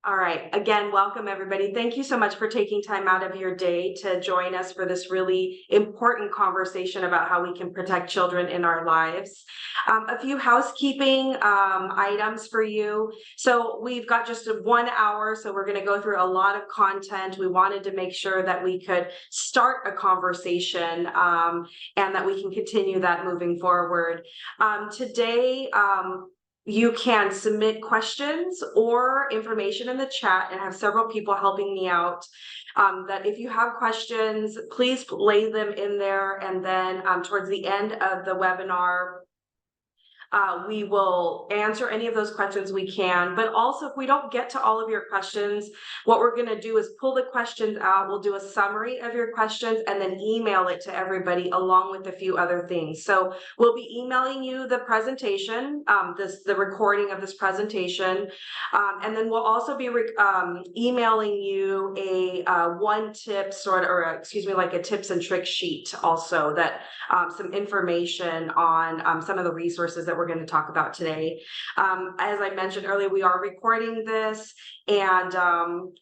All right. Again, welcome everybody. Thank you so much for taking time out of your day to join us for this really important conversation about how we can protect children in our lives. A few housekeeping items for you. So we've got just 1 hour, so we're going to go through a lot of content. We wanted to make sure that we could start a conversation and that we can continue that moving forward. Today, you can submit questions or information in the chat, and have several people helping me out. That if you have questions, please lay them in there, and then towards the end of the webinar, we will answer any of those questions we can. But also, if we don't get to all of your questions, what we're going to do is pull the questions out. We'll do a summary of your questions and then email it to everybody along with a few other things. So we'll be emailing you the presentation, the recording of this presentation, and then we'll also be emailing you a one tip like a tips and tricks sheet also, that some information on some of the resources that we're going to talk about today. As I mentioned earlier, we are recording this, and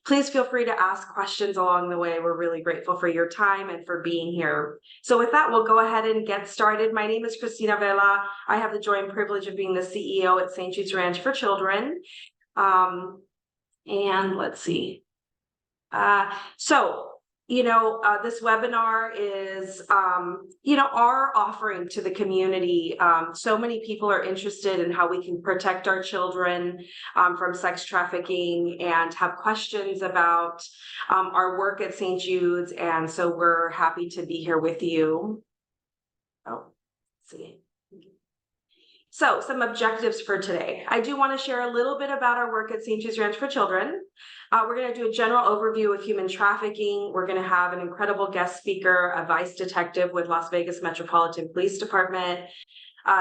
please feel free to ask questions along the way. We're really grateful for your time and for being here. So with that, we'll go ahead and get started. My name is Christina Vela. I have the joy and privilege of being the CEO at St. Jude's Ranch for Children. And let's see. This webinar is, our offering to the community. So many people are interested in how we can protect our children from sex trafficking and have questions about our work at St. Jude's. And so we're happy to be here with you. Let's see. So some objectives for today. I do want to share a little bit about our work at St. Jude's Ranch for Children. We're going to do a general overview of human trafficking. We're going to have an incredible guest speaker, a vice detective with Las Vegas Metropolitan Police Department.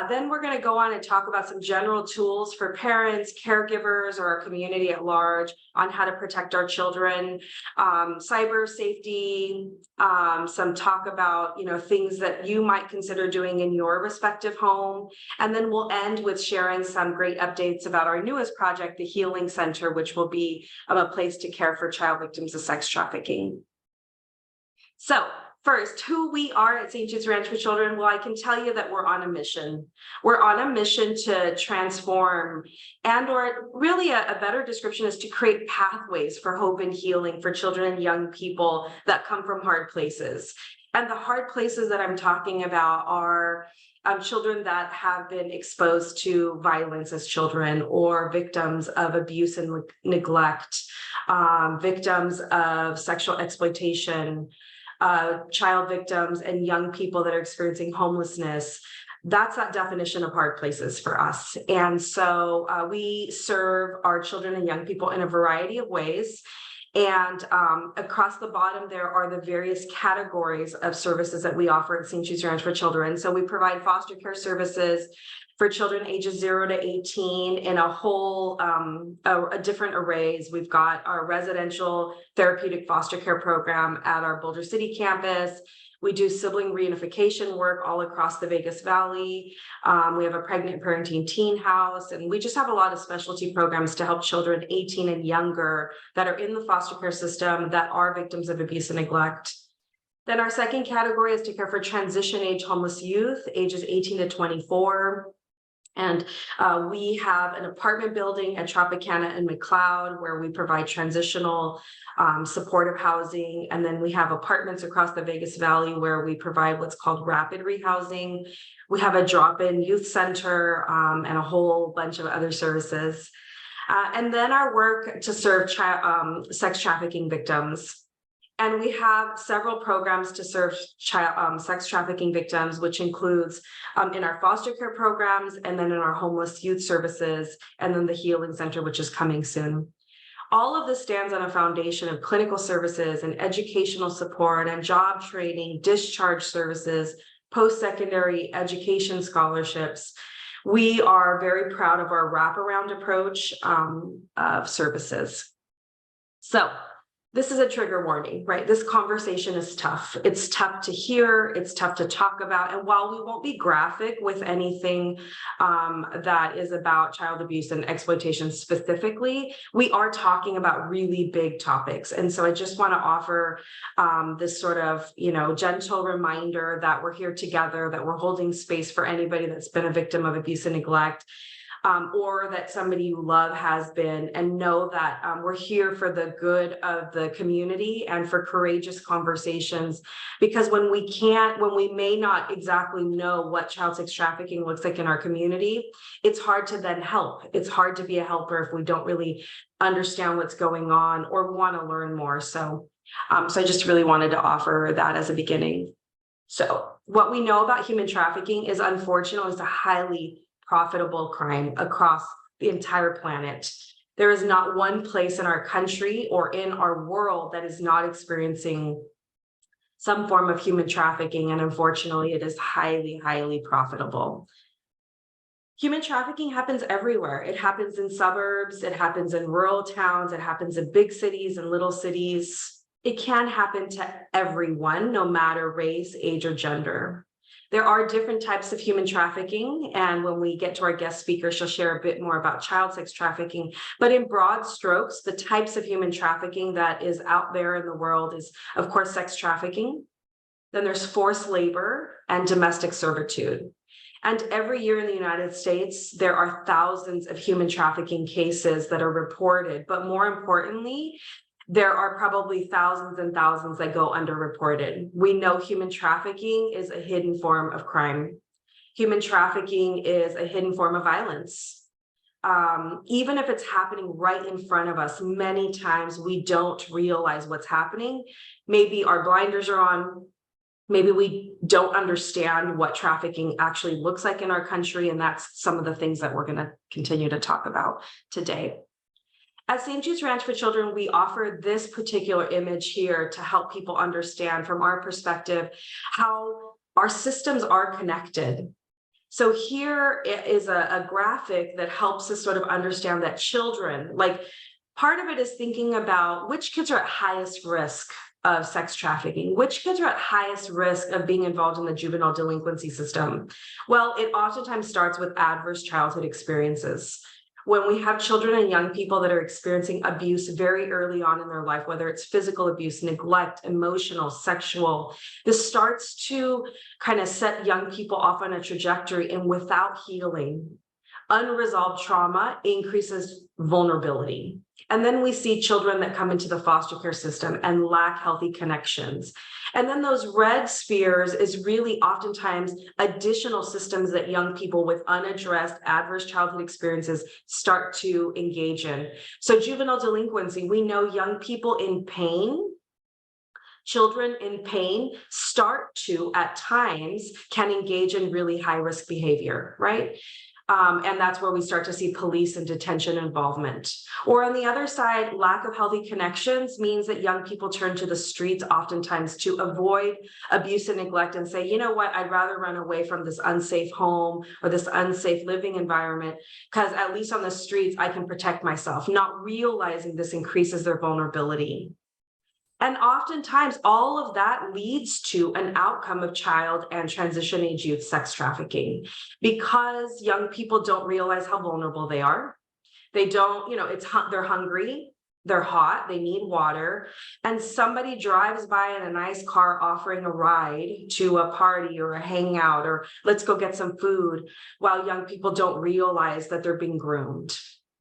Then we're going to go on and talk about some general tools for parents, caregivers, or our community at large on how to protect our children, cyber safety, some talk about, things that you might consider doing in your respective home. And then we'll end with sharing some great updates about our newest project, the Healing Center, which will be a place to care for child victims of sex trafficking. So, first, who we are at St. Jude's Ranch for Children. Well, I can tell you that we're on a mission. We're on a mission to transform, or really a better description is to create pathways for hope and healing for children and young people that come from hard places. And the hard places that I'm talking about are children that have been exposed to violence as children, or victims of abuse and neglect, victims of sexual exploitation, child victims, and young people that are experiencing homelessness. That's that definition of hard places for us. And so we serve our children and young people in a variety of ways. And across the bottom, there are the various categories of services that we offer at St. Jude's Ranch for Children. So we provide foster care services for children ages 0 to 18 in a whole different arrays. We've got our residential therapeutic foster care program at our Boulder City campus. We do sibling reunification work all across the Vegas Valley. We have a pregnant parenting teen house, and we just have a lot of specialty programs to help children 18 and younger that are in the foster care system that are victims of abuse and neglect. Then our second category is to care for transition age homeless youth, ages 18 to 24. And we have an apartment building at Tropicana and McLeod where we provide transitional supportive housing. And then we have apartments across the Vegas Valley where we provide what's called rapid rehousing. We have a drop-in youth center and a whole bunch of other services. And then our work to serve sex trafficking victims. And we have several programs to serve sex trafficking victims, which includes in our foster care programs, and then in our homeless youth services, and then the Healing Center, which is coming soon. All of this stands on a foundation of clinical services and educational support and job training, discharge services, post-secondary education scholarships. We are very proud of our wraparound approach of services. So this is a trigger warning, right? This conversation is tough. It's tough to hear. It's tough to talk about. And while we won't be graphic with anything that is about child abuse and exploitation specifically, we are talking about really big topics. And so I just want to offer this sort of, gentle reminder that we're here together, that we're holding space for anybody that's been a victim of abuse and neglect. Or that somebody you love has been, and know that we're here for the good of the community and for courageous conversations. Because when we may not exactly know what child sex trafficking looks like in our community, it's hard to then help. It's hard to be a helper if we don't really understand what's going on or want to learn more. So I just really wanted to offer that as a beginning. So what we know about human trafficking is, unfortunately, it's a highly profitable crime across the entire planet. There is not one place in our country or in our world that is not experiencing some form of human trafficking, and unfortunately, it is highly, highly profitable. Human trafficking happens everywhere. It happens in suburbs, it happens in rural towns, it happens in big cities and little cities. It can happen to everyone, no matter race, age, or gender. There are different types of human trafficking, and when we get to our guest speaker, she'll share a bit more about child sex trafficking. But in broad strokes, the types of human trafficking that is out there in the world is, of course, sex trafficking. Then there's forced labor and domestic servitude. And every year in the United States, there are thousands of human trafficking cases that are reported. But more importantly, there are probably thousands and thousands that go underreported. We know human trafficking is a hidden form of crime. Human trafficking is a hidden form of violence. Even if it's happening right in front of us, many times we don't realize what's happening. Maybe our blinders are on. Maybe we don't understand what trafficking actually looks like in our country. And that's some of the things that we're going to continue to talk about today. At St. Jude's Ranch for Children, we offer this particular image here to help people understand from our perspective how our systems are connected. So here is a graphic that helps us sort of understand that children, like part of it is thinking about which kids are at highest risk of sex trafficking, which kids are at highest risk of being involved in the juvenile delinquency system. Well, it oftentimes starts with adverse childhood experiences. When we have children and young people that are experiencing abuse very early on in their life, whether it's physical abuse, neglect, emotional, sexual, this starts to kind of set young people off on a trajectory, and without healing, unresolved trauma increases vulnerability. And then we see children that come into the foster care system and lack healthy connections. And then those red spheres is really oftentimes additional systems that young people with unaddressed adverse childhood experiences start to engage in. So juvenile delinquency, we know young people in pain, children in pain start to, at times, can engage in really high risk behavior, right? And that's where we start to see police and detention involvement. Or on the other side, lack of healthy connections means that young people turn to the streets oftentimes to avoid abuse and neglect and say, you know what, I'd rather run away from this unsafe home or this unsafe living environment, because at least on the streets, I can protect myself, not realizing this increases their vulnerability. And oftentimes, all of that leads to an outcome of child and transition age youth sex trafficking, because young people don't realize how vulnerable they are. They don't, they're hungry, they're hot, they need water, and somebody drives by in a nice car offering a ride to a party or a hangout or let's go get some food, while young people don't realize that they're being groomed.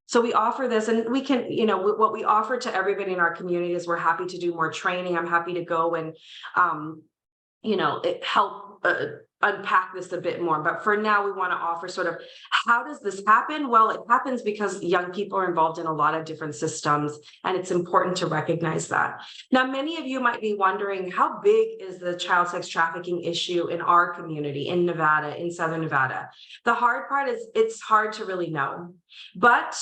So we offer this, and we can, what we offer to everybody in our community is we're happy to do more training. I'm happy to go and, help unpack this a bit more. But for now, we want to offer sort of, how does this happen? Well, it happens because young people are involved in a lot of different systems, and it's important to recognize that. Now, many of you might be wondering, how big is the child sex trafficking issue in our community, in Nevada, in Southern Nevada? The hard part is it's hard to really know. But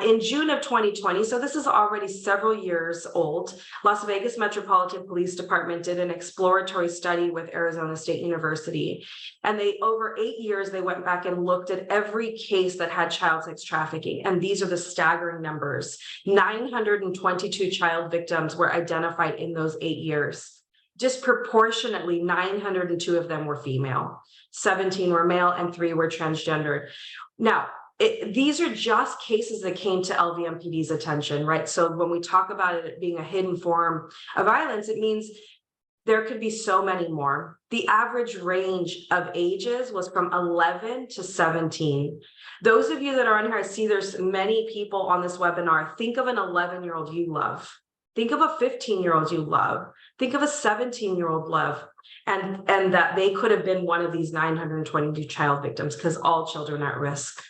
in June of 2020, so this is already several years old, Las Vegas Metropolitan Police Department did an exploratory study with Arizona State University. And over 8 years, they went back and looked at every case that had child sex trafficking. And these are the staggering numbers. 922 child victims were identified in those 8 years. Disproportionately, 902 of them were female, 17 were male, and 3 were transgendered. Now, these are just cases that came to LVMPD's attention, right? So when we talk about it being a hidden form of violence, it means there could be so many more. The average range of ages was from 11 to 17. Those of you that are on here, I see there's many people on this webinar. Think of an 11-year-old you love. Think of a 15-year-old you love. Think of a 17-year-old love. And that they could have been one of these 922 child victims, because all children are at risk.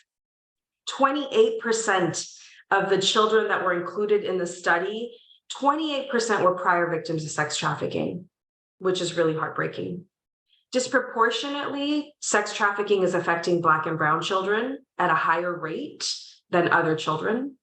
28% of the children that were included in the study, 28% were prior victims of sex trafficking, which is really heartbreaking. Disproportionately, sex trafficking is affecting Black and Brown children at a higher rate than other children.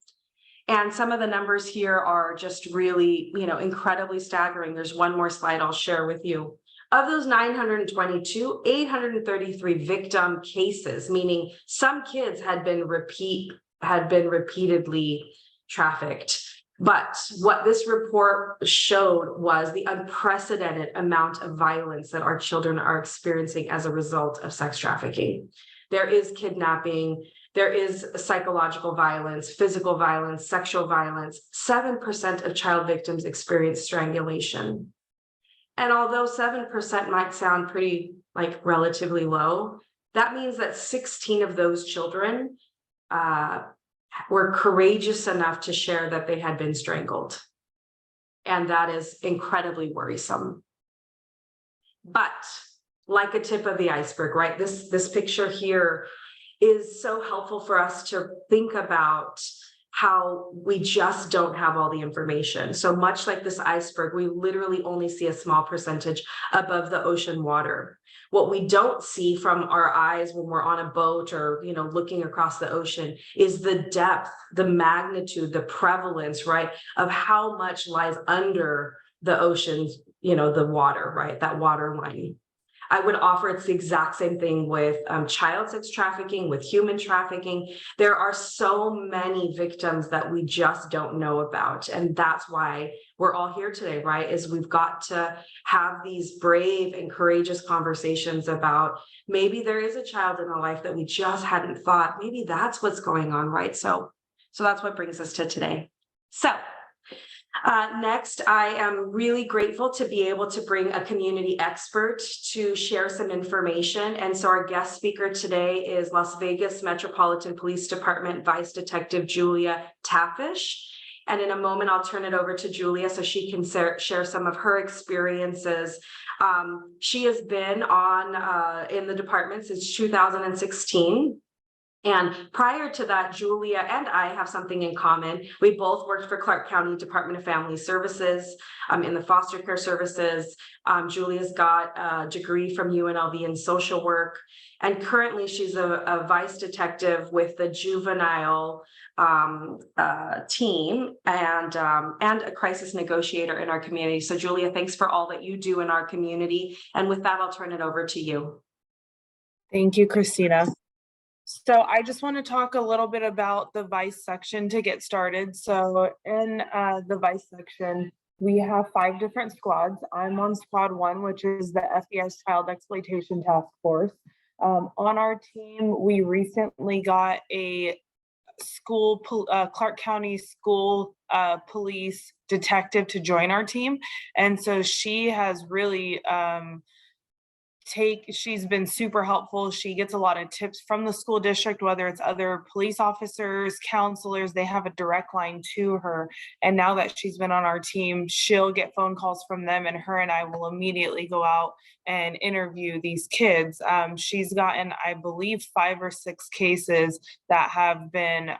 And some of the numbers here are just really, incredibly staggering. There's one more slide I'll share with you. Of those 922, 833 victim cases, meaning some kids had been repeatedly trafficked. But what this report showed was the unprecedented amount of violence that our children are experiencing as a result of sex trafficking. There is kidnapping, there is psychological violence, physical violence, sexual violence. 7% of child victims experience strangulation. And although 7% might sound pretty relatively low, that means that 16 of those children were courageous enough to share that they had been strangled. And that is incredibly worrisome. But like a tip of the iceberg, right? This picture here is so helpful for us to think about how we just don't have all the information. So much like this iceberg, we literally only see a small percentage above the ocean water. What we don't see from our eyes when we're on a boat or, looking across the ocean is the depth, the magnitude, the prevalence, right, of how much lies under the ocean's, the water, right, that water line. I would offer it's the exact same thing with child sex trafficking, with human trafficking. There are so many victims that we just don't know about. And that's why we're all here today, right? Is we've got to have these brave and courageous conversations about maybe there is a child in our life that we just hadn't thought, maybe that's what's going on, right? So that's what brings us to today. So next, I am really grateful to be able to bring a community expert to share some information. And so our guest speaker today is Las Vegas Metropolitan Police Department Vice Detective Julia Tafish. And in a moment, I'll turn it over to Julia so she can share some of her experiences. She has been in the department since 2016. And prior to that, Julia and I have something in common. We both worked for Clark County Department of Family Services in the foster care services. Julia's got a degree from UNLV in social work. And currently she's a vice detective with the juvenile team and a crisis negotiator in our community. So Julia, thanks for all that you do in our community. And with that, I'll turn it over to you. Thank you, Christina. So I just want to talk a little bit about the Vice section to get started. So in the Vice section, we have 5 different squads. I'm on Squad 1, which is the FBI's Child Exploitation Task Force. On our team, we recently got a Clark County School Police detective to join our team. And so she has really she's been super helpful. She gets a lot of tips from the school district, whether it's other police officers, counselors, they have a direct line to her. And now that she's been on our team, she'll get phone calls from them and her and I will immediately go out and interview these kids. She's gotten, I believe, 5 or 6 cases that have been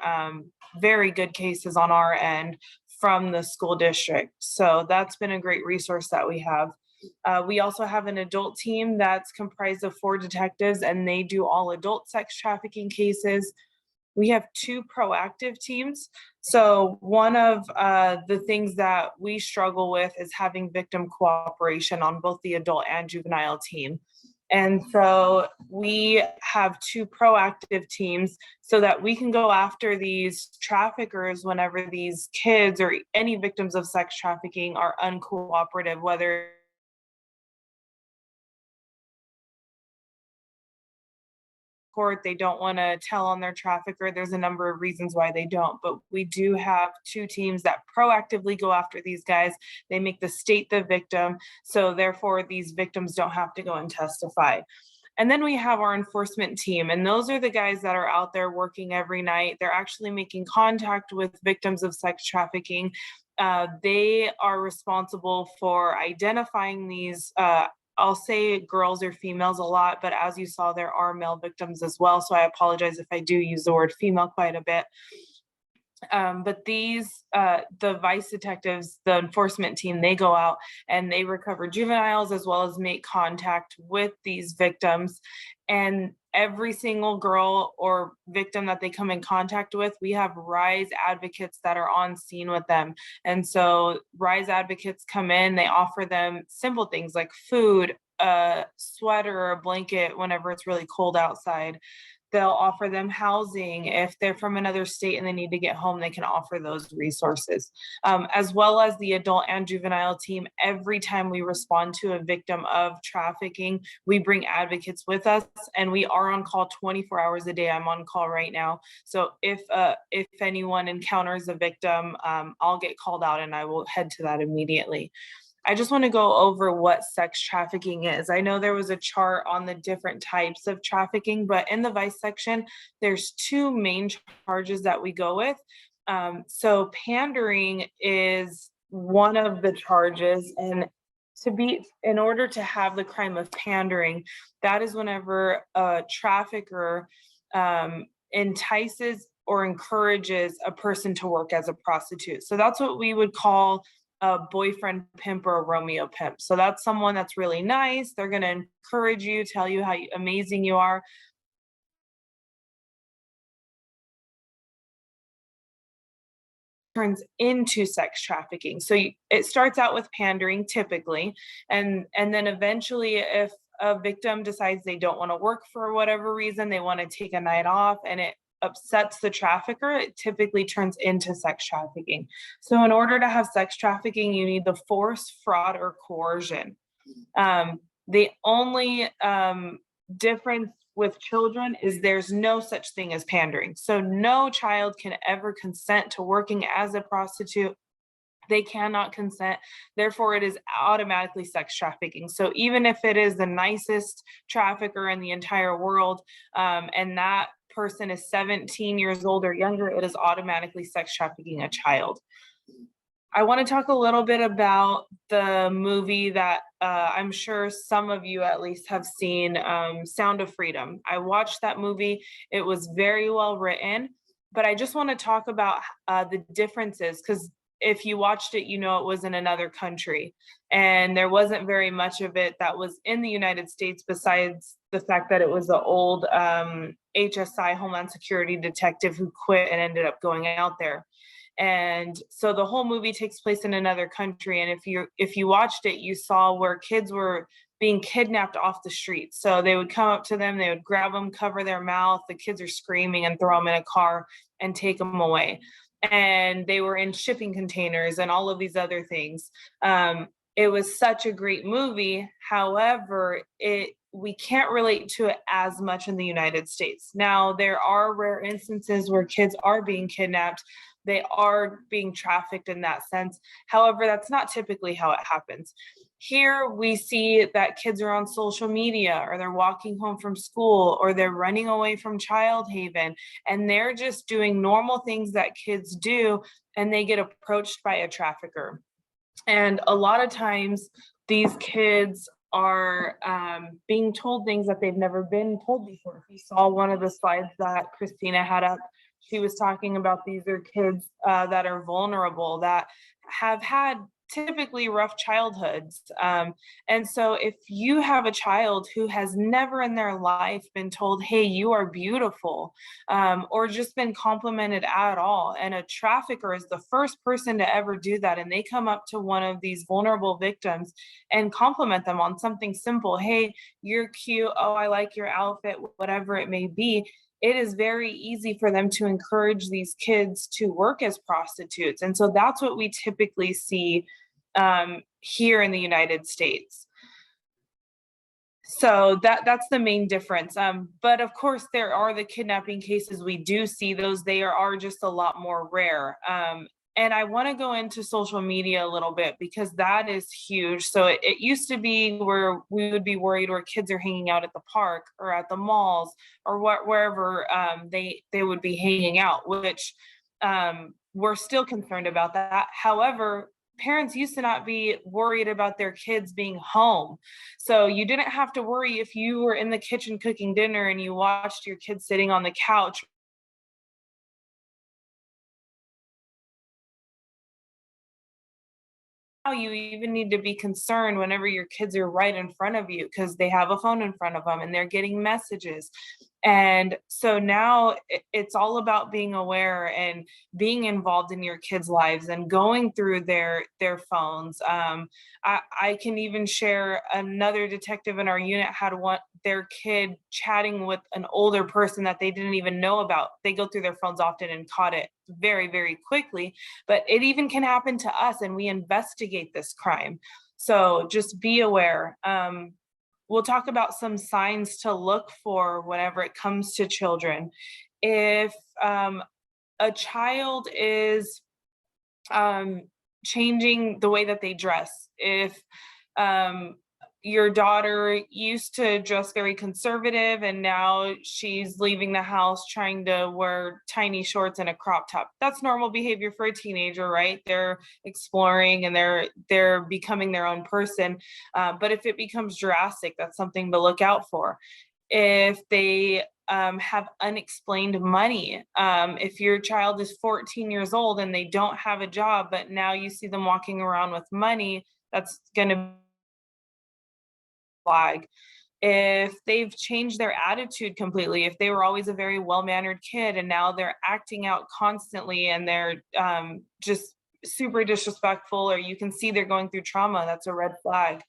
very good cases on our end from the school district. So that's been a great resource that we have. We also have an adult team that's comprised of 4 detectives and they do all adult sex trafficking cases. We have 2 proactive teams. So one of the things that we struggle with is having victim cooperation on both the adult and juvenile team. And so we have 2 proactive teams so that we can go after these traffickers whenever these kids or any victims of sex trafficking are uncooperative, whether court, they don't want to tell on their trafficker. There's a number of reasons why they don't, but we do have 2 teams that proactively go after these guys. They make the state the victim, so therefore these victims don't have to go and testify. And then we have our enforcement team, and those are the guys that are out there working every night. They're actually making contact with victims of sex trafficking. They are responsible for identifying these I'll say girls or females a lot, but as you saw, there are male victims as well. So I apologize if I do use the word female quite a bit. But these, the vice detectives, the enforcement team, they go out and they recover juveniles as well as make contact with these victims. And every single girl or victim that they come in contact with, we have RISE advocates that are on scene with them. And so RISE advocates come in, they offer them simple things like food, a sweater or a blanket whenever it's really cold outside. They'll offer them housing. If they're from another state and they need to get home, they can offer those resources. As well as the adult and juvenile team, every time we respond to a victim of trafficking, we bring advocates with us, and we are on call 24 hours a day. I'm on call right now. So if anyone encounters a victim, I'll get called out and I will head to that immediately. I just want to go over what sex trafficking is. I know there was a chart on the different types of trafficking, but in the vice section, there's 2 main charges that we go with. So pandering is one of the charges, and in order to have the crime of pandering, that is whenever a trafficker entices or encourages a person to work as a prostitute. So that's what we would call a boyfriend pimp or a Romeo pimp. So that's someone that's really nice. They're going to encourage you, tell you how amazing you are. Turns into sex trafficking. So it starts out with pandering typically, and then eventually if a victim decides they don't want to work for whatever reason, they want to take a night off and it upsets the trafficker, it typically turns into sex trafficking. So in order to have sex trafficking, you need the force, fraud, or coercion. The only difference with children is there's no such thing as pandering. So no child can ever consent to working as a prostitute. They cannot consent. Therefore, it is automatically sex trafficking. So even if it is the nicest trafficker in the entire world, and that person is 17 years old or younger, it is automatically sex trafficking a child. I want to talk a little bit about the movie that I'm sure some of you at least have seen, Sound of Freedom. I watched that movie. It was very well written, but I just want to talk about the differences, because if you watched it, you know it was in another country, and there wasn't very much of it that was in the United States besides the fact that it was an old HSI Homeland Security detective who quit and ended up going out there. And so the whole movie takes place in another country. And if you watched it, you saw where kids were being kidnapped off the street. So they would come up to them, they would grab them, cover their mouth. The kids are screaming, and throw them in a car and take them away. And they were in shipping containers and all of these other things. It was such a great movie. However, we can't relate to it as much in the United States. Now, there are rare instances where kids are being kidnapped. They are being trafficked in that sense. However, that's not typically how it happens. Here we see that kids are on social media, or they're walking home from school, or they're running away from child haven, and they're just doing normal things that kids do, and they get approached by a trafficker. And a lot of times these kids are being told things that they've never been told before. If you saw one of the slides that Christina had up, she was talking about these are kids that are vulnerable, that have had typically rough childhoods. And so if you have a child who has never in their life been told, hey, you are beautiful, or just been complimented at all, and a trafficker is the first person to ever do that, and they come up to one of these vulnerable victims and compliment them on something simple, hey, you're cute, oh, I like your outfit, whatever it may be, it is very easy for them to encourage these kids to work as prostitutes. And so that's what we typically see here in the United States. So that's the main difference. But of course, there are the kidnapping cases. We do see those. They are just a lot more rare. And I want to go into social media a little bit because that is huge. So it used to be where we would be worried where kids are hanging out at the park or at the malls or wherever they would be hanging out, which we're still concerned about that. However, parents used to not be worried about their kids being home. So you didn't have to worry if you were in the kitchen cooking dinner and you watched your kids sitting on the couch. Now you even need to be concerned whenever your kids are right in front of you because they have a phone in front of them and they're getting messages. And so now it's all about being aware and being involved in your kids' lives and going through their phones. I can even share another detective in our unit had their kid chatting with an older person that they didn't even know about. They go through their phones often and caught it very, very quickly, but it even can happen to us and we investigate this crime. So just be aware. We'll talk about some signs to look for whenever it comes to children. If a child is changing the way that they dress, if your daughter used to dress very conservative and now she's leaving the house trying to wear tiny shorts and a crop top. That's normal behavior for a teenager, right? They're exploring and they're becoming their own person. But if it becomes drastic, that's something to look out for. If they have unexplained money, if your child is 14 years old and they don't have a job, but now you see them walking around with money, that's going to flag. If they've changed their attitude completely, if they were always a very well-mannered kid and now they're acting out constantly and they're just super disrespectful, or you can see they're going through trauma, that's a red flag.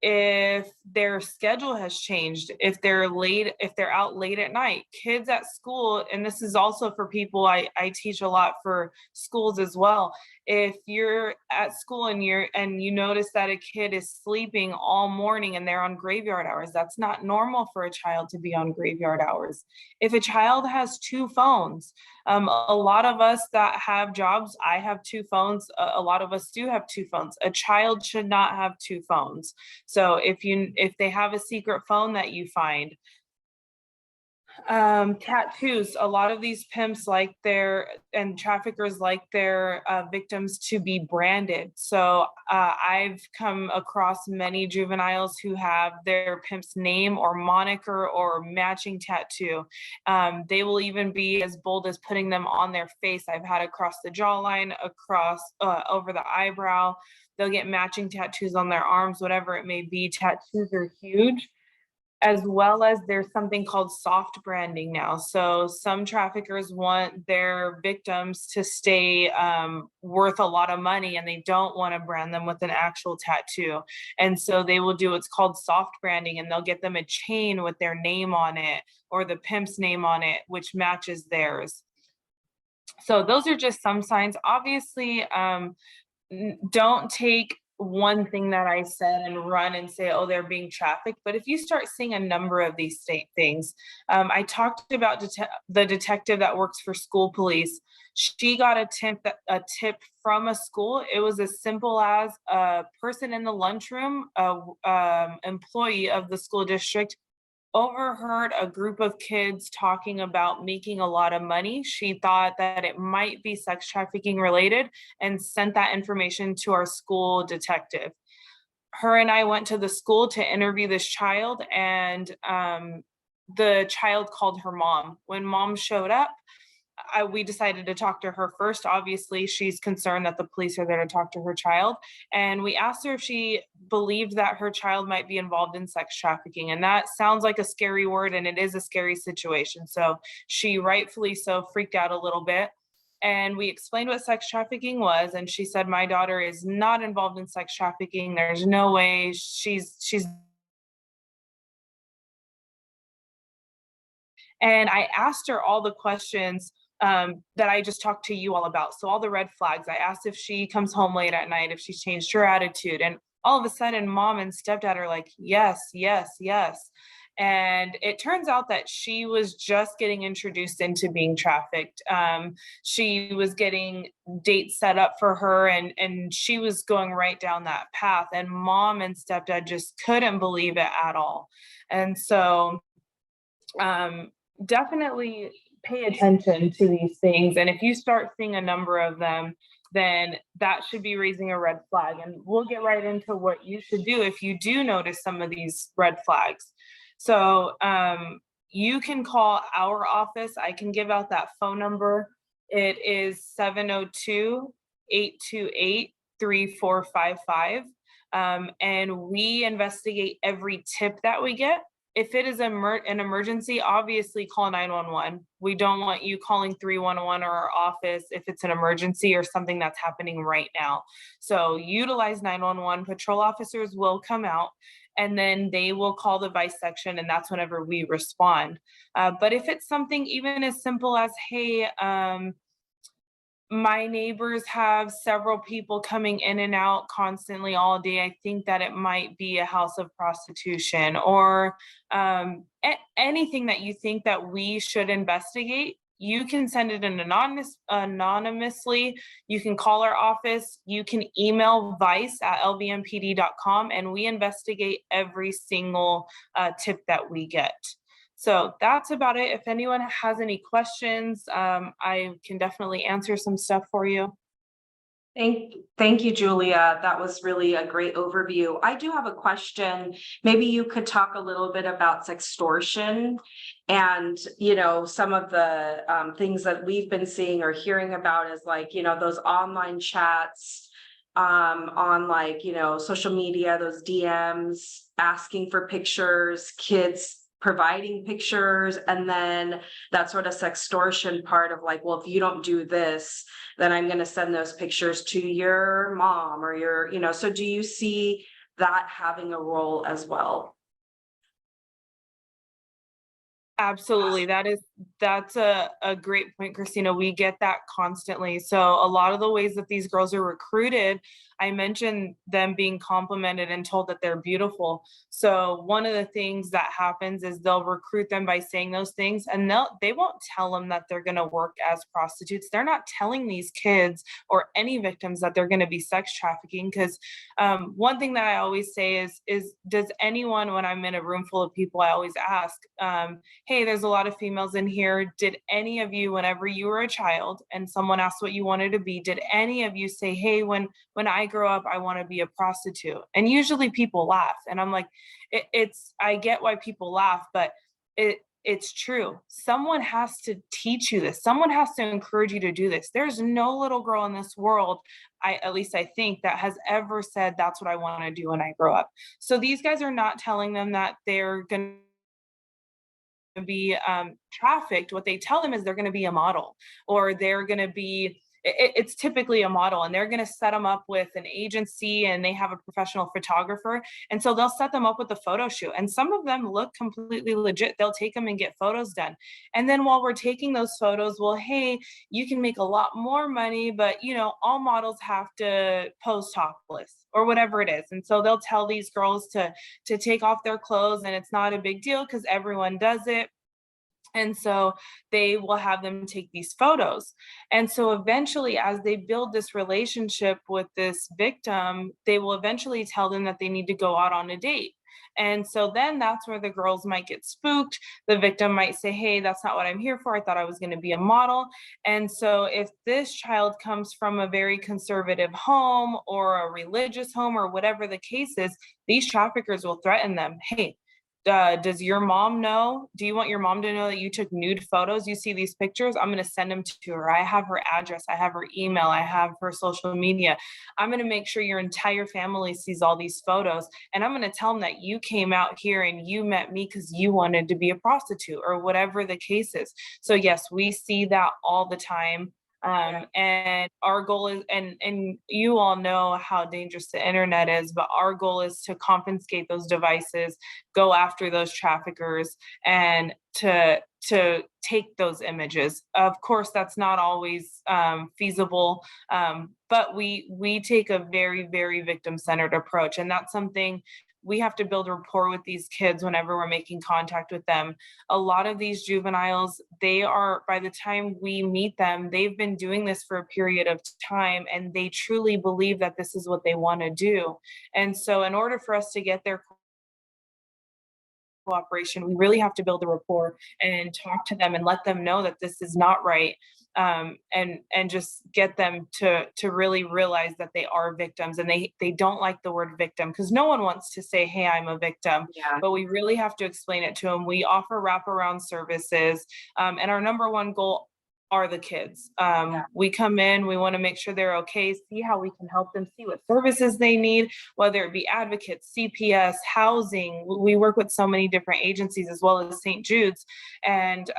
If their schedule has changed, if they're out late at night, kids at school, and this is also for people, I teach a lot for schools as well. If you're at school and you notice that a kid is sleeping all morning and they're on graveyard hours, that's not normal for a child to be on graveyard hours. If a child has two phones, a lot of us that have jobs, I have two phones, a lot of us do have two phones. A child should not have two phones. So if they have a secret phone that you find, tattoos, a lot of these pimps and traffickers like their victims to be branded. So I've come across many juveniles who have their pimp's name or moniker or matching tattoo. They will even be as bold as putting them on their face. I've had across the jawline, across over the eyebrow. They'll get matching tattoos on their arms, whatever it may be. Tattoos are huge. As well as there's something called soft branding now. So some traffickers want their victims to stay worth a lot of money and they don't want to brand them with an actual tattoo. And so they will do what's called soft branding, and they'll get them a chain with their name on it or the pimp's name on it, which matches theirs. So those are just some signs. Obviously, don't take one thing that I said and run and say, oh, they're being trafficked. But if you start seeing a number of these things, I talked about the detective that works for school police. She got a tip from a school. It was as simple as a person in the lunchroom, employee of the school district, overheard a group of kids talking about making a lot of money. She thought that it might be sex trafficking related and sent that information to our school detective. Her and I went to the school to interview this child, and the child called her mom. When mom showed up, we decided to talk to her first. Obviously, she's concerned that the police are there to talk to her child. And we asked her if she believed that her child might be involved in sex trafficking. And that sounds like a scary word, and it is a scary situation. So she rightfully so freaked out a little bit. And we explained what sex trafficking was. And she said, my daughter is not involved in sex trafficking. There's no way she's. And I asked her all the questions that I just talked to you all about. So all the red flags. I asked if she comes home late at night, if she's changed her attitude. And all of a sudden, mom and stepdad are like, yes, yes, yes. And it turns out that she was just getting introduced into being trafficked. She was getting dates set up for her, and she was going right down that path. And mom and stepdad just couldn't believe it at all. And so definitely pay attention to these things. And if you start seeing a number of them, then that should be raising a red flag. And we'll get right into what you should do if you do notice some of these red flags. So you can call our office. I can give out that phone number. It is 702-828-3455. And we investigate every tip that we get. If it is an emergency, obviously call 911. We don't want you calling 311 or our office if it's an emergency or something that's happening right now. So utilize 911. Patrol officers will come out, and then they will call the vice section, and that's whenever we respond. But if it's something even as simple as, hey, my neighbors have several people coming in and out constantly all day, I think that it might be a house of prostitution, or anything that you think that we should investigate, you can send it anonymously. You can call our office. You can email vice@lvmpd.com, and we investigate every single tip that we get. So that's about it. If anyone has any questions, I can definitely answer some stuff for you. Thank you, Julia. That was really a great overview. I do have a question. Maybe you could talk a little bit about sextortion and, some of the things that we've been seeing or hearing about is like, those online chats on like, social media, those DMs asking for pictures, kids providing pictures, and then that sort of sextortion part of like, well, if you don't do this, then I'm going to send those pictures to your mom or your, so do you see that having a role as well? Absolutely. That's a great point, Christina. We get that constantly. So a lot of the ways that these girls are recruited, I mentioned them being complimented and told that they're beautiful. So one of the things that happens is they'll recruit them by saying those things, and they won't tell them that they're going to work as prostitutes. They're not telling these kids or any victims that they're going to be sex trafficking. Because one thing that I always say is does anyone, when I'm in a room full of people, I always ask, hey, there's a lot of females in here. Did any of you, whenever you were a child and someone asked what you wanted to be, did any of you say, hey, when I grow up, I want to be a prostitute? And usually people laugh. And I'm like, I get why people laugh, but it's true. Someone has to teach you this. Someone has to encourage you to do this. There's no little girl in this world, at least I think, that has ever said that's what I want to do when I grow up. So these guys are not telling them that they're going to be trafficked. What they tell them is they're going to be a model, or they're going to be, it's typically a model, and they're going to set them up with an agency, and they have a professional photographer. And so they'll set them up with a photo shoot, and some of them look completely legit. They'll take them and get photos done. And then while we're taking those photos, well, hey, you can make a lot more money, but all models have to pose topless or whatever it is. And so they'll tell these girls to take off their clothes, and it's not a big deal because everyone does it. And so they will have them take these photos. And so eventually, as they build this relationship with this victim, they will eventually tell them that they need to go out on a date. And so then that's where the girls might get spooked. The victim might say, hey, that's not what I'm here for. I thought I was going to be a model. And so if this child comes from a very conservative home or a religious home or whatever the case is, these traffickers will threaten them. Hey, does your mom know? Do you want your mom to know that you took nude photos? You see these pictures? I'm going to send them to her. I have her address. I have her email. I have her social media. I'm going to make sure your entire family sees all these photos. And I'm going to tell them that you came out here and you met me because you wanted to be a prostitute or whatever the case is. So yes, we see that all the time. And our goal is, and you all know how dangerous the internet is, but our goal is to confiscate those devices, go after those traffickers, and to take those images. Of course, that's not always feasible, but we take a very, very victim-centered approach, and that's something we have to build rapport with these kids whenever we're making contact with them. A lot of these juveniles, they are, by the time we meet them, they've been doing this for a period of time, and they truly believe that this is what they want to do. And so in order for us to get their cooperation, we really have to build a rapport and talk to them and let them know that this is not right, and just get them to really realize that they are victims, and they don't like the word victim because no one wants to say, hey, I'm a victim. Yeah. But we really have to explain it to them. We offer wraparound services, and our number one goal are the kids. We come in, we want to make sure they're okay, see how we can help them, see what services they need, whether it be advocates, CPS, housing. We work with so many different agencies as well as St. Jude's. And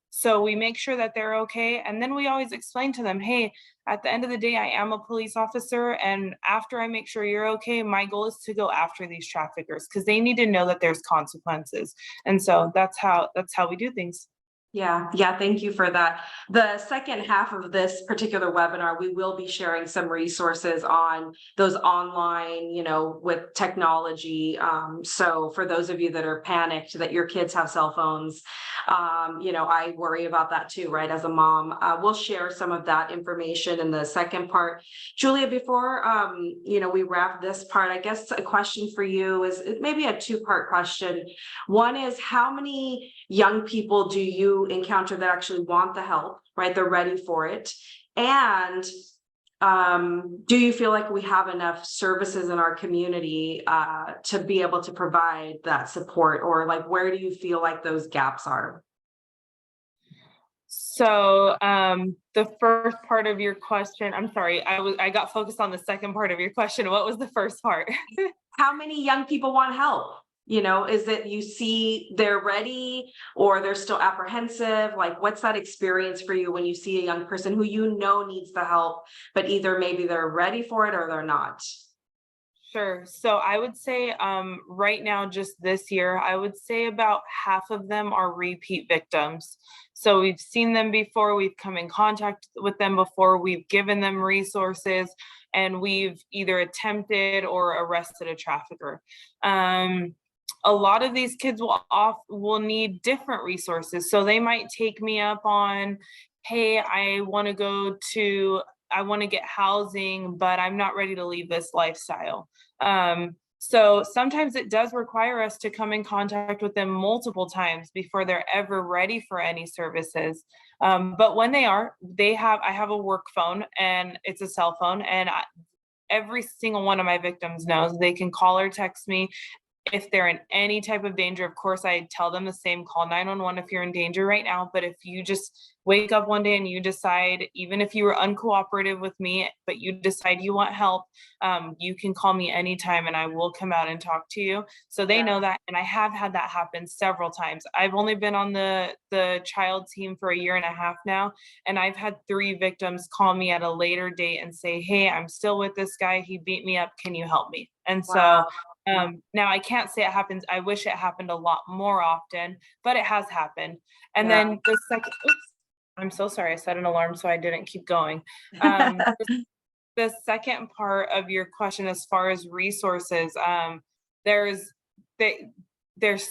so we make sure that they're okay. And then we always explain to them, hey, at the end of the day, I am a police officer. And after I make sure you're okay, my goal is to go after these traffickers because they need to know that there's consequences. And so that's how we do things. Yeah, thank you for that. The second half of this particular webinar, we will be sharing some resources on those online, with technology. So for those of you that are panicked that your kids have cell phones, I worry about that too, right? As a mom, we'll share some of that information in the second part. Julia, before, we wrap this part, I guess a question for you is maybe a two-part question. One is, how many young people do you encounter that actually want the help, right? They're ready for it. And do you feel like we have enough services in our community to be able to provide that support, or like, where do you feel like those gaps are? So the first part of your question, I'm sorry, I got focused on the second part of your question. What was the first part? How many young people want help? Is it you see they're ready or they're still apprehensive? Like, what's that experience for you when you see a young person who needs the help, but either maybe they're ready for it or they're not? Sure. So I would say right now, just this year, I would say about half of them are repeat victims. So we've seen them before, we've come in contact with them before, we've given them resources, and we've either attempted or arrested a trafficker. A lot of these kids will need different resources. So they might take me up on, hey, I want to get housing, but I'm not ready to leave this lifestyle. So sometimes it does require us to come in contact with them multiple times before they're ever ready for any services. But when I have a work phone, and it's a cell phone, and every single one of my victims knows they can call or text me. If they're in any type of danger, of course, I tell them the same, call 911 if you're in danger right now. But if you just wake up one day and you decide, even if you were uncooperative with me, but you decide you want help, you can call me anytime and I will come out and talk to you. So they know that. And I have had that happen several times. I've only been on the child team for 1.5 years now. And I've had 3 victims call me at a later date and say, hey, I'm still with this guy. He beat me up. Can you help me? And so now I can't say it happens. I wish it happened a lot more often, but it has happened. And then the second, I'm so sorry. I set an alarm, so I didn't keep going. The second part of your question, as far as resources, there's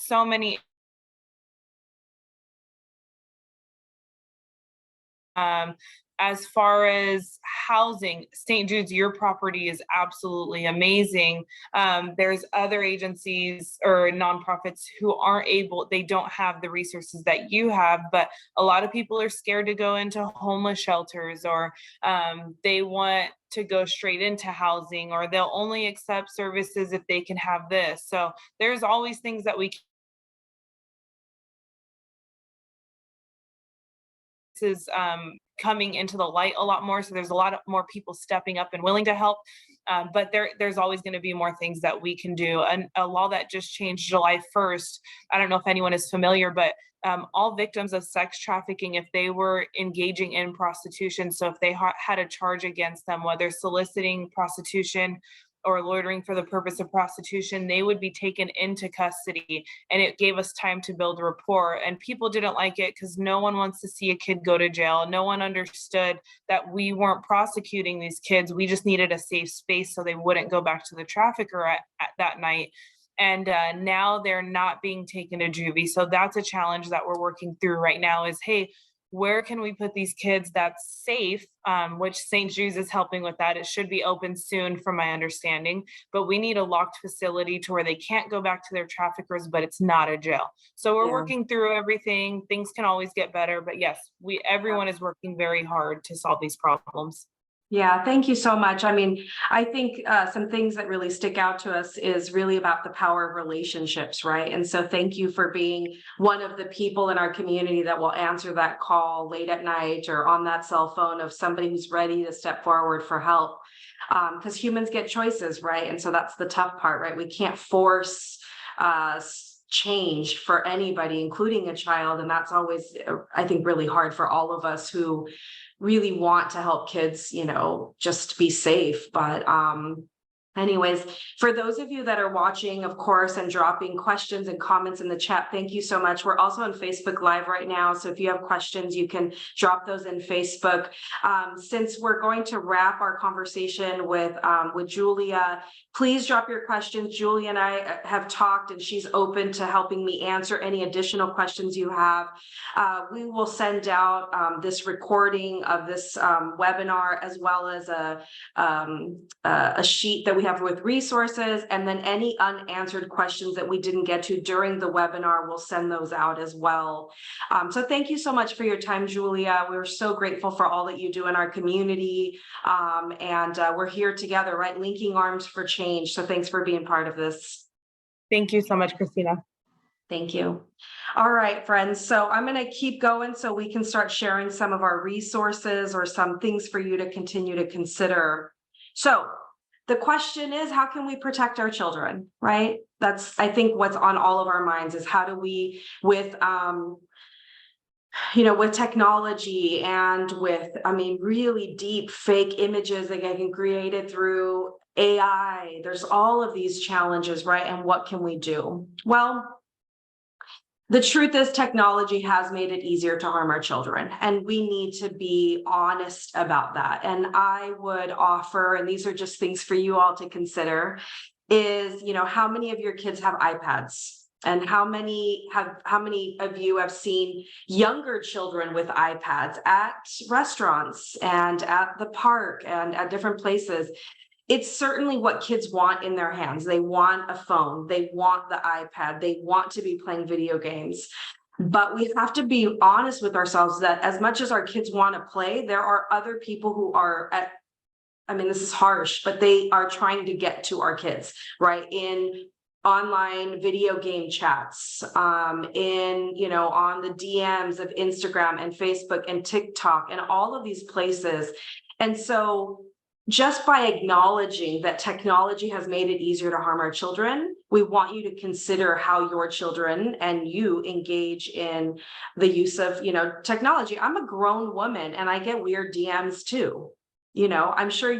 so many. As far as housing, St. Jude's, your property is absolutely amazing. There's other agencies or nonprofits who they don't have the resources that you have, but a lot of people are scared to go into homeless shelters, or they want to go straight into housing, or they'll only accept services if they can have this. So there's always things that we is coming into the light a lot more. So there's a lot of more people stepping up and willing to help. But there's always going to be more things that we can do. And a law that just changed July 1st, I don't know if anyone is familiar, but all victims of sex trafficking, if they were engaging in prostitution, so if they had a charge against them, whether soliciting prostitution or loitering for the purpose of prostitution, they would be taken into custody. And it gave us time to build rapport. And people didn't like it because no one wants to see a kid go to jail. No one understood that we weren't prosecuting these kids. We just needed a safe space so they wouldn't go back to the trafficker at that night. And now they're not being taken to juvie. So that's a challenge that we're working through right now is, hey, where can we put these kids that's safe, which St. Jude's is helping with that. It should be open soon from my understanding, but we need a locked facility to where they can't go back to their traffickers, but it's not a jail. So we're working through everything. Things can always get better, but yes, everyone is working very hard to solve these problems. Yeah, thank you so much. I mean, I think some things that really stick out to us is really about the power of relationships, right? And so thank you for being one of the people in our community that will answer that call late at night or on that cell phone of somebody who's ready to step forward for help. Because humans get choices, right? And so that's the tough part, right? We can't force change for anybody, including a child. And that's always, I think, really hard for all of us who really want to help kids, just be safe. But anyways, for those of you that are watching, of course, and dropping questions and comments in the chat, thank you so much. We're also on Facebook Live right now. So if you have questions, you can drop those in Facebook. Since we're going to wrap our conversation with Julia, please drop your questions. Julia and I have talked, and she's open to helping me answer any additional questions you have. We will send out this recording of this webinar, as well as a sheet that we have with resources, and then any unanswered questions that we didn't get to during the webinar, we'll send those out as well. So thank you so much for your time, Julia. We're so grateful for all that you do in our community, and we're here together, right? Linking arms for change. So thanks for being part of this. Thank you so much, Christina. Thank you. All right, friends. So I'm going to keep going so we can start sharing some of our resources or some things for you to continue to consider. So the question is, how can we protect our children, right? That's, I think, what's on all of our minds is how do we, with technology and with, really deep fake images that get created through AI, there's all of these challenges, right? And what can we do? Well, the truth is technology has made it easier to harm our children, and we need to be honest about that. And I would offer, and these are just things for you all to consider, is, how many of your kids have iPads? And how many of you have seen younger children with iPads at restaurants and at the park and at different places? It's certainly what kids want in their hands. They want a phone, they want the iPad, they want to be playing video games. But we have to be honest with ourselves that as much as our kids want to play, there are other people who are this is harsh, but they are trying to get to our kids, right? In online video game chats, on the DMs of Instagram and Facebook and TikTok and all of these places. And so just by acknowledging that technology has made it easier to harm our children, we want you to consider how your children and you engage in the use of, technology. I'm a grown woman and I get weird DMs too. I'm sure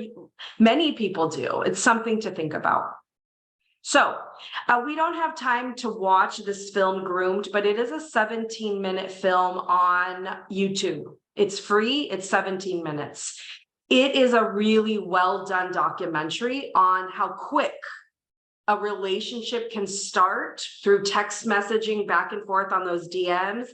many people do. It's something to think about. So we don't have time to watch this film Groomed, but it is a 17-minute film on YouTube. It's free. It's 17 minutes. It is a really well done documentary on how quick a relationship can start through text messaging back and forth on those DMs,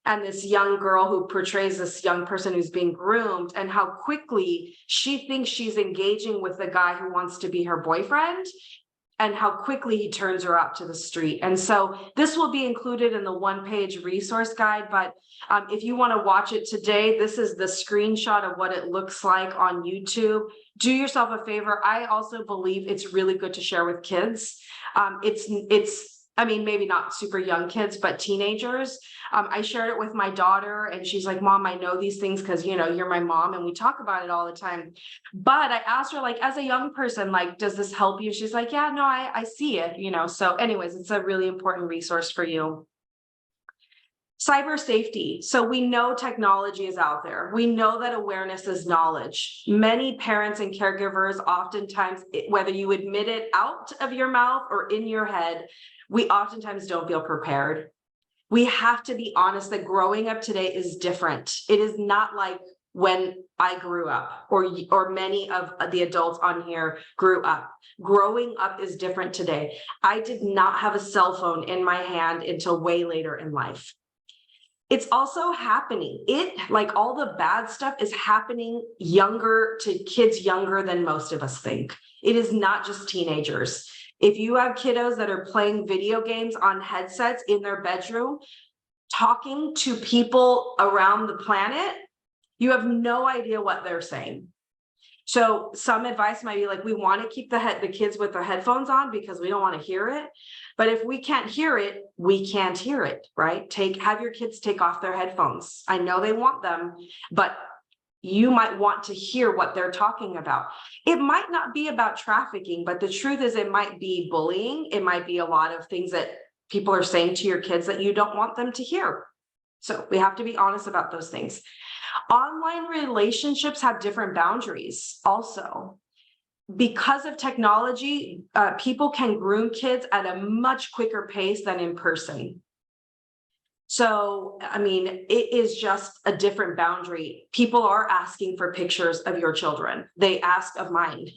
and this young girl who portrays this young person who's being groomed, and how quickly she thinks she's engaging with the guy who wants to be her boyfriend, and how quickly he turns her out to the street. And so this will be included in the one-page resource guide, but if you want to watch it today, this is the screenshot of what it looks like on YouTube. Do yourself a favor. I also believe it's really good to share with kids. It's I mean, maybe not super young kids, but teenagers. I shared it with my daughter and she's like, Mom, I know these things because, you know, you're my mom and we talk about it all the time. But I asked her, like, as a young person, like, does this help you? She's like, yeah, no, I see it, you know. So anyways, it's a really important resource for you. Cyber safety. So we know technology is out there. We know that awareness is knowledge. Many parents and caregivers, oftentimes, whether you admit it out of your mouth or in your head, we oftentimes don't feel prepared. We have to be honest that growing up today is different. It is not like when I grew up or many of the adults on here grew up. Growing up is different today. I did not have a cell phone in my hand until way later in life. It's also happening. Like all the bad stuff is happening younger to kids younger than most of us think. It is not just teenagers. If you have kiddos that are playing video games on headsets in their bedroom, talking to people around the planet, you have no idea what they're saying. So some advice might be like, we want to keep the kids with their headphones on because we don't want to hear it. But if we can't hear it, we can't hear it, right? Have your kids take off their headphones. I know they want them, but you might want to hear what they're talking about. It might not be about trafficking, but the truth is it might be bullying. It might be a lot of things that people are saying to your kids that you don't want them to hear. So we have to be honest about those things. Online relationships have different boundaries also. Because of technology, people can groom kids at a much quicker pace than in person. So, I mean, it is just a different boundary. People are asking for pictures of your children. They ask of mine.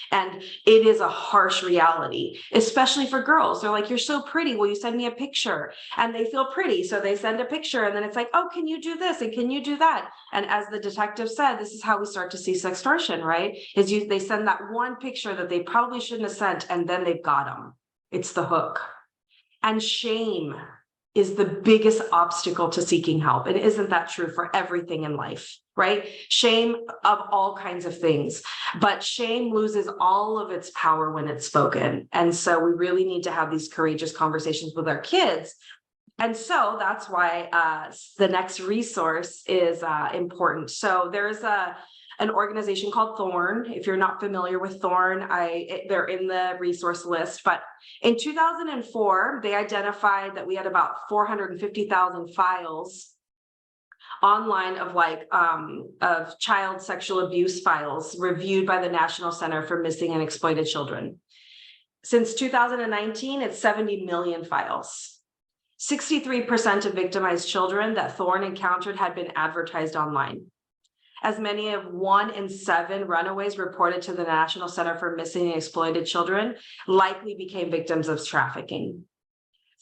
And it is a harsh reality, especially for girls. They're like, you're so pretty. Will you send me a picture? And they feel pretty. So they send a picture and then it's like, oh, can you do this? And can you do that? And as the detective said, this is how we start to see sextortion, right? They send that one picture that they probably shouldn't have sent and then they've got them. It's the hook. And shame is the biggest obstacle to seeking help. And isn't that true for everything in life, right? Shame of all kinds of things, but shame loses all of its power when it's spoken. And so we really need to have these courageous conversations with our kids. And so that's why the next resource is important. So there's an organization called Thorn. If you're not familiar with Thorn, they're in the resource list. But in 2004, they identified that we had about 450,000 files online of child sexual abuse files reviewed by the National Center for Missing and Exploited Children. Since 2019, it's 70 million files. 63% of victimized children that Thorn encountered had been advertised online. As many as 1 in 7 runaways reported to the National Center for Missing and Exploited Children likely became victims of trafficking.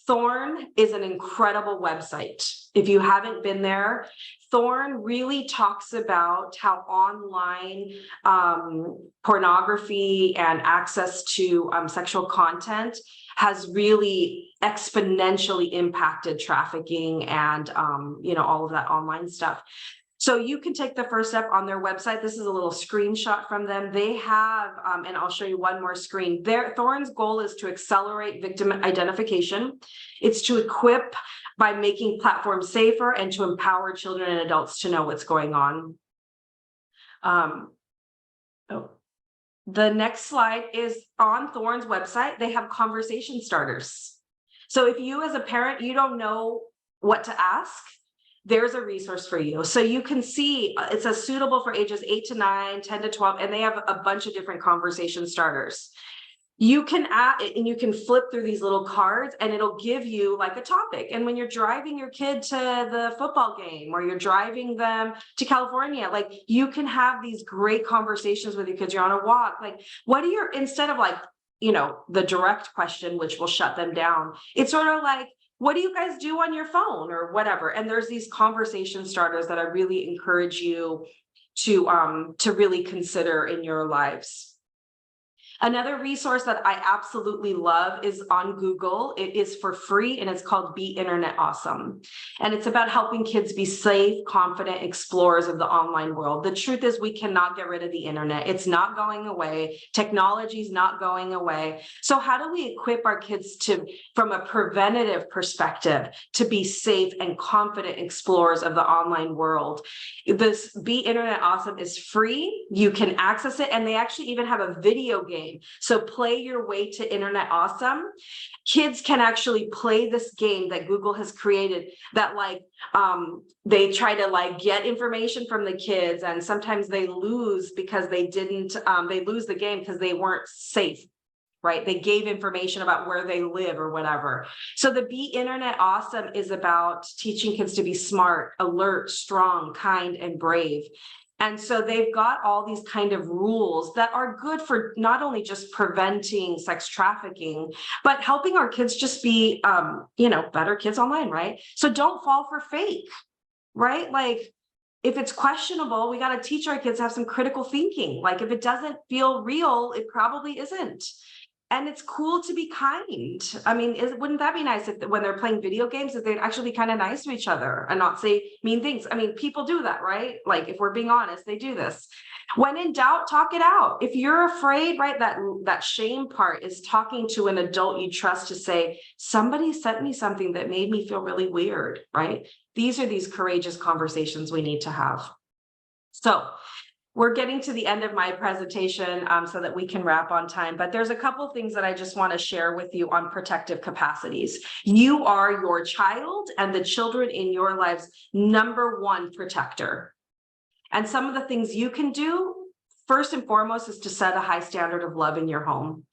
Thorn is an incredible website. If you haven't been there, Thorn really talks about how online pornography and access to sexual content has really exponentially impacted trafficking and all of that online stuff. So you can take the first step on their website. This is a little screenshot from them. They have, and I'll show you one more screen. Thorn's goal is to accelerate victim identification. It's to equip by making platforms safer and to empower children and adults to know what's going on. The next slide is on Thorn's website. They have conversation starters. So if you as a parent, you don't know what to ask, there's a resource for you. So you can see it's a suitable for ages 8 to 9, 10 to 12, and they have a bunch of different conversation starters. You can add and you can flip through these little cards and it'll give you like a topic. And when you're driving your kid to the football game or you're driving them to California, like you can have these great conversations with your kids. You're on a walk. Like, what are your, instead of like, the direct question, which will shut them down, it's sort of like, what do you guys do on your phone or whatever? And there's these conversation starters that I really encourage you to really consider in your lives. Another resource that I absolutely love is on Google. It is for free and it's called Be Internet Awesome. And it's about helping kids be safe, confident explorers of the online world. The truth is we cannot get rid of the internet. It's not going away. Technology is not going away. So how do we equip our kids to, from a preventative perspective, to be safe and confident explorers of the online world? This Be Internet Awesome is free. You can access it, and they actually even have a video game. So play your way to Internet Awesome. Kids can actually play this game that Google has created that they try to get information from the kids, and sometimes they lose because they didn't, they lose the game because they weren't safe. Right? They gave information about where they live or whatever. So the Be Internet Awesome is about teaching kids to be smart, alert, strong, kind, and brave. And so they've got all these kind of rules that are good for not only just preventing sex trafficking, but helping our kids just be, better kids online, right? So don't fall for fake, right? If it's questionable, we got to teach our kids to have some critical thinking. If it doesn't feel real, it probably isn't. And it's cool to be kind. I mean, wouldn't that be nice if when they're playing video games, if they'd actually be kind of nice to each other and not say mean things? I mean, people do that, right? If we're being honest, they do this. When in doubt, talk it out. If you're afraid, right, that shame part is talking to an adult you trust to say, somebody sent me something that made me feel really weird, right? These are these courageous conversations we need to have. So we're getting to the end of my presentation so that we can wrap on time, but there's a couple things that I just want to share with you on protective capacities. You are your child and the children in your lives' #1 protector. And some of the things you can do, first and foremost, is to set a high standard of love in your home.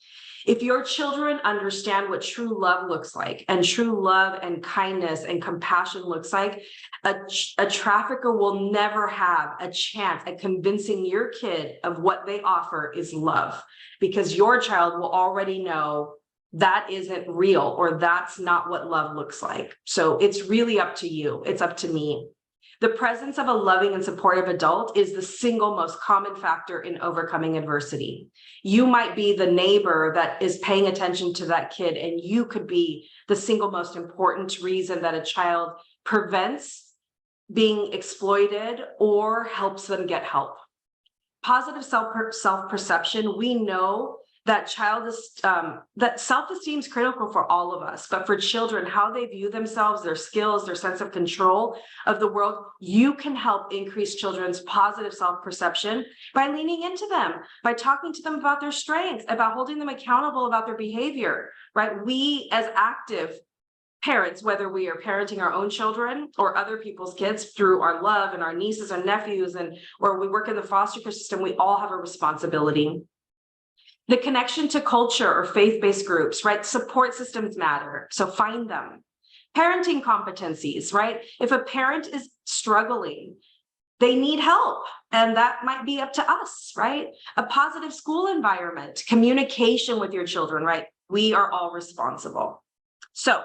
If your children understand what true love looks like, and true love and kindness and compassion looks like, a trafficker will never have a chance at convincing your kid of what they offer is love, because your child will already know that isn't real, or that's not what love looks like. So it's really up to you. It's up to me. The presence of a loving and supportive adult is the single most common factor in overcoming adversity. You might be the neighbor that is paying attention to that kid, and you could be the single most important reason that a child prevents being exploited or helps them get help. Positive self-perception, we know that that self-esteem is critical for all of us, but for children, how they view themselves, their skills, their sense of control of the world, you can help increase children's positive self-perception by leaning into them, by talking to them about their strengths, about holding them accountable about their behavior, right? We as active parents, whether we are parenting our own children or other people's kids through our love and our nieces and nephews, or we work in the foster care system, we all have a responsibility. The connection to culture or faith-based groups, right? Support systems matter, so find them. Parenting competencies, right? If a parent is struggling, they need help, and that might be up to us, right? A positive school environment, communication with your children, right? We are all responsible. So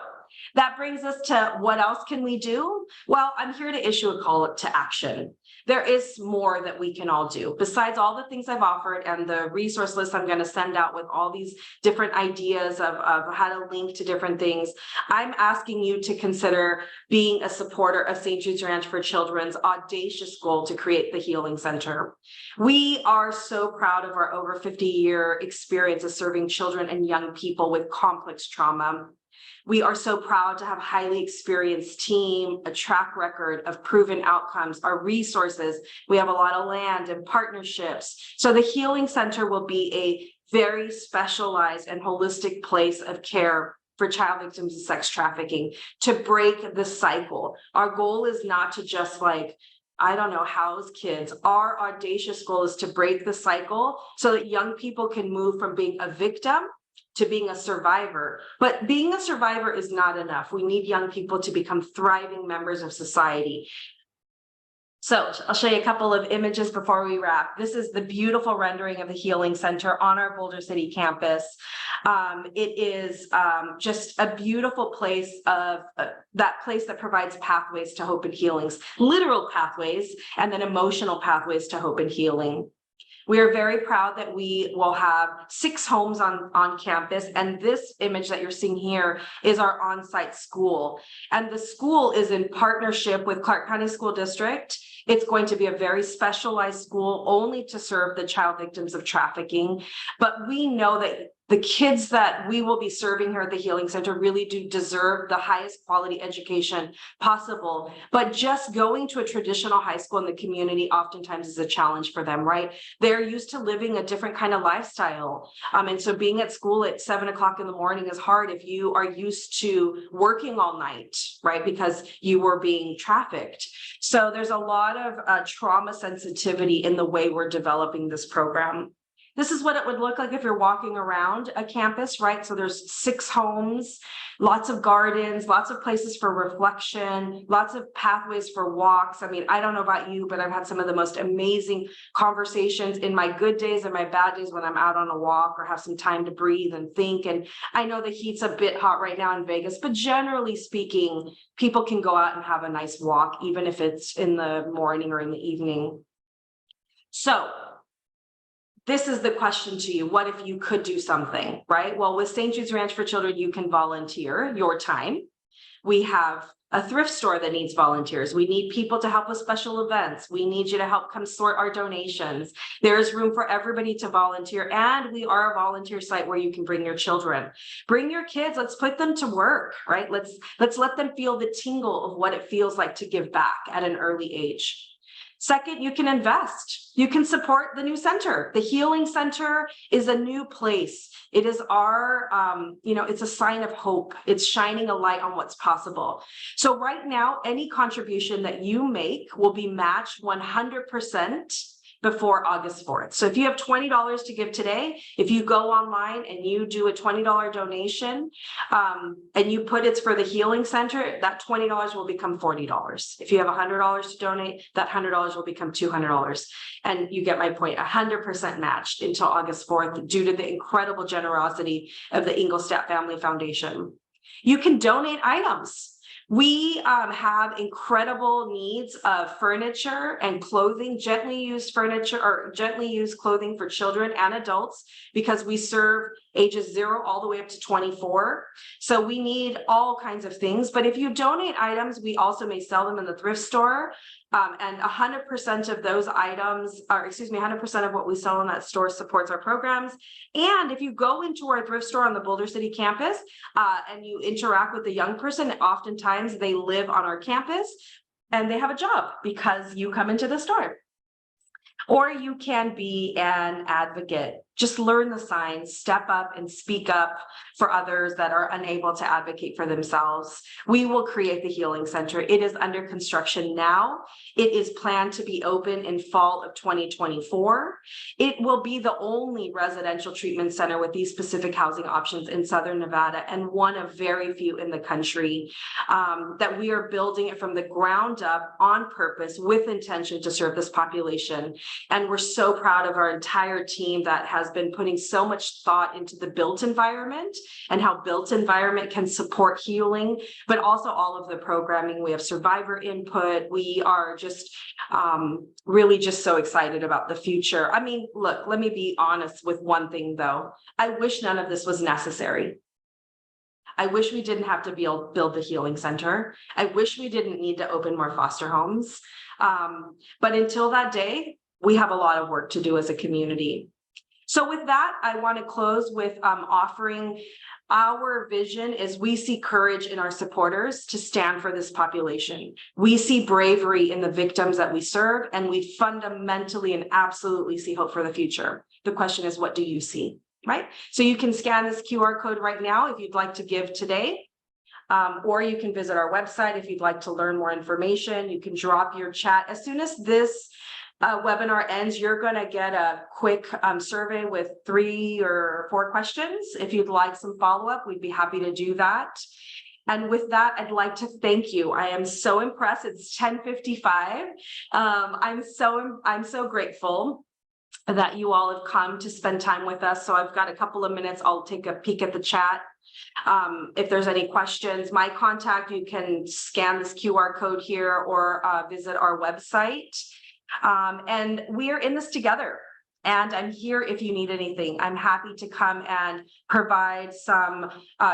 that brings us to what else can we do? Well, I'm here to issue a call to action. There is more that we can all do. Besides all the things I've offered and the resource list I'm going to send out with all these different ideas of how to link to different things, I'm asking you to consider being a supporter of St. Jude's Ranch for Children's audacious goal to create the Healing Center. We are so proud of our over 50-year experience of serving children and young people with complex trauma. We are so proud to have a highly experienced team, a track record of proven outcomes, our resources. We have a lot of land and partnerships. So the Healing Center will be a very specialized and holistic place of care for child victims of sex trafficking to break the cycle. Our goal is not to just house kids. Our audacious goal is to break the cycle so that young people can move from being a victim to being a survivor. But being a survivor is not enough. We need young people to become thriving members of society. So I'll show you a couple of images before we wrap. This is the beautiful rendering of the Healing Center on our Boulder City campus. It is just a beautiful place that place that provides pathways to hope and healings, literal pathways, and then emotional pathways to hope and healing. We are very proud that we will have 6 homes on campus. And this image that you're seeing here is our on-site school. And the school is in partnership with Clark County School District. It's going to be a very specialized school only to serve the child victims of trafficking. But we know that the kids that we will be serving here at the Healing Center really do deserve the highest quality education possible. But just going to a traditional high school in the community oftentimes is a challenge for them, right? They're used to living a different kind of lifestyle. And so being at school at 7 o'clock in the morning is hard if you are used to working all night, right? Because you were being trafficked. So there's a lot of trauma sensitivity in the way we're developing this program. This is what it would look like if you're walking around a campus, right? So there's 6 homes, lots of gardens, lots of places for reflection, lots of pathways for walks. I mean, I don't know about you, but I've had some of the most amazing conversations in my good days and my bad days when I'm out on a walk or have some time to breathe and think. And I know the heat's a bit hot right now in Vegas, but generally speaking, people can go out and have a nice walk, even if it's in the morning or in the evening. So this is the question to you. What if you could do something, right? Well, with St. Jude's Ranch for Children, you can volunteer your time. We have a thrift store that needs volunteers. We need people to help with special events. We need you to help come sort our donations. There is room for everybody to volunteer. And we are a volunteer site where you can bring your children. Bring your kids, let's put them to work, right? Let's let them feel the tingle of what it feels like to give back at an early age. Second, you can invest. You can support the new center. The Healing Center is a new place. It is our, it's a sign of hope. It's shining a light on what's possible. So right now, any contribution that you make will be matched 100% before August 4th. So if you have $20 to give today, if you go online and you do a $20 donation and you put it's for the Healing Center, that $20 will become $40. If you have $100 to donate, that $100 will become $200. And you get my point, 100% matched until August 4th due to the incredible generosity of the Ingolstadt Family Foundation. You can donate items. We have incredible needs of furniture and clothing, gently used furniture or gently used clothing for children and adults, because we serve ages 0 all the way up to 24. So we need all kinds of things. But if you donate items, we also may sell them in the thrift store. And 100% of those items, or 100% of what we sell in that store supports our programs. And if you go into our thrift store on the Boulder City campus and you interact with a young person, oftentimes they live on our campus and they have a job because you come into the store. Or you can be an advocate. Just learn the signs, step up and speak up for others that are unable to advocate for themselves. We will create the Healing Center. It is under construction now. It is planned to be open in fall of 2024. It will be the only residential treatment center with these specific housing options in Southern Nevada, and one of very few in the country, that we are building it from the ground up on purpose with intention to serve this population. And we're so proud of our entire team that has been putting so much thought into the built environment and how built environment can support healing, but also all of the programming. We have survivor input. We are just really just so excited about the future. I mean, look, let me be honest with one thing though. I wish none of this was necessary. I wish we didn't have to build the Healing Center. I wish we didn't need to open more foster homes. But until that day, we have a lot of work to do as a community. So with that, I want to close with offering our vision is we see courage in our supporters to stand for this population. We see bravery in the victims that we serve, and we fundamentally and absolutely see hope for the future. The question is, what do you see, right? So you can scan this QR code right now if you'd like to give today. Or you can visit our website if you'd like to learn more information. You can drop your chat. As soon as this webinar ends, you're going to get a quick survey with 3 or 4 questions. If you'd like some follow-up, we'd be happy to do that. And with that, I'd like to thank you. I am so impressed. It's 10:55. I'm so grateful that you all have come to spend time with us. So I've got a couple of minutes. I'll take a peek at the chat. If there's any questions, my contact, you can scan this QR code here or visit our website. And we are in this together. And I'm here if you need anything. I'm happy to come and provide some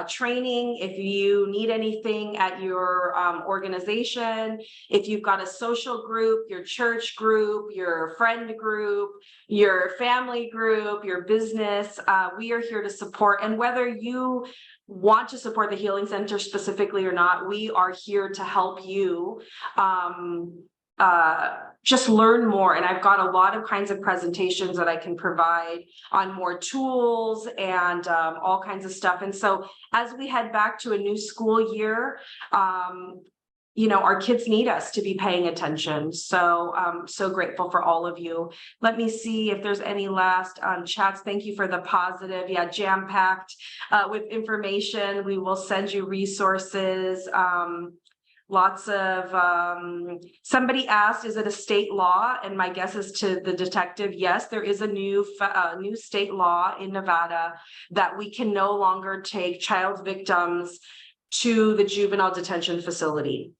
training if you need anything at your organization. If you've got a social group, your church group, your friend group, your family group, your business, we are here to support. And whether you want to support the Healing Center specifically or not, we are here to help you just learn more. And I've got a lot of kinds of presentations that I can provide on more tools and all kinds of stuff. And so as we head back to a new school year, you know, our kids need us to be paying attention. So I'm so grateful for all of you. Let me see if there's any last chats. Thank you for the positive. Yeah, jam-packed with information. We will send you resources. Lots of, somebody asked, is it a state law? And my guess is to the detective, yes, there is a new state law in Nevada that we can no longer take child victims to the juvenile detention facility.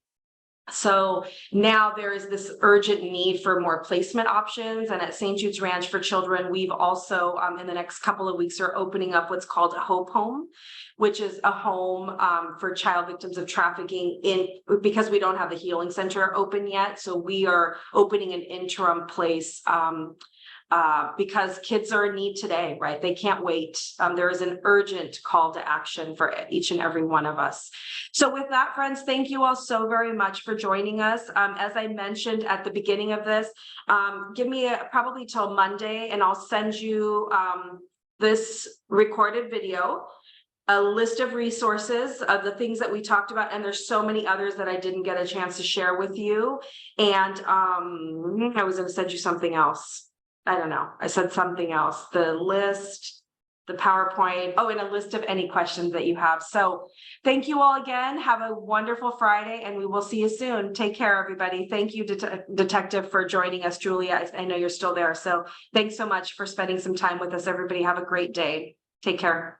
So now there is this urgent need for more placement options. And at St. Jude's Ranch for Children, we've also, in the next couple of weeks, are opening up what's called a Hope Home, which is a home for child victims of trafficking because we don't have the Healing Center open yet. So we are opening an interim place because kids are in need today, right? They can't wait. There is an urgent call to action for each and every one of us. So with that, friends, thank you all so very much for joining us. As I mentioned at the beginning of this, give me probably till Monday and I'll send you this recorded video, a list of resources of the things that we talked about, and there's so many others that I didn't get a chance to share with you. And I was going to send you something else. I don't know. I said something else. The list, the PowerPoint. Oh, and a list of any questions that you have. So thank you all again. Have a wonderful Friday, and we will see you soon. Take care, everybody. Thank you, Detective, for joining us. Julia, I know you're still there. So thanks so much for spending some time with us. Everybody have a great day. Take care.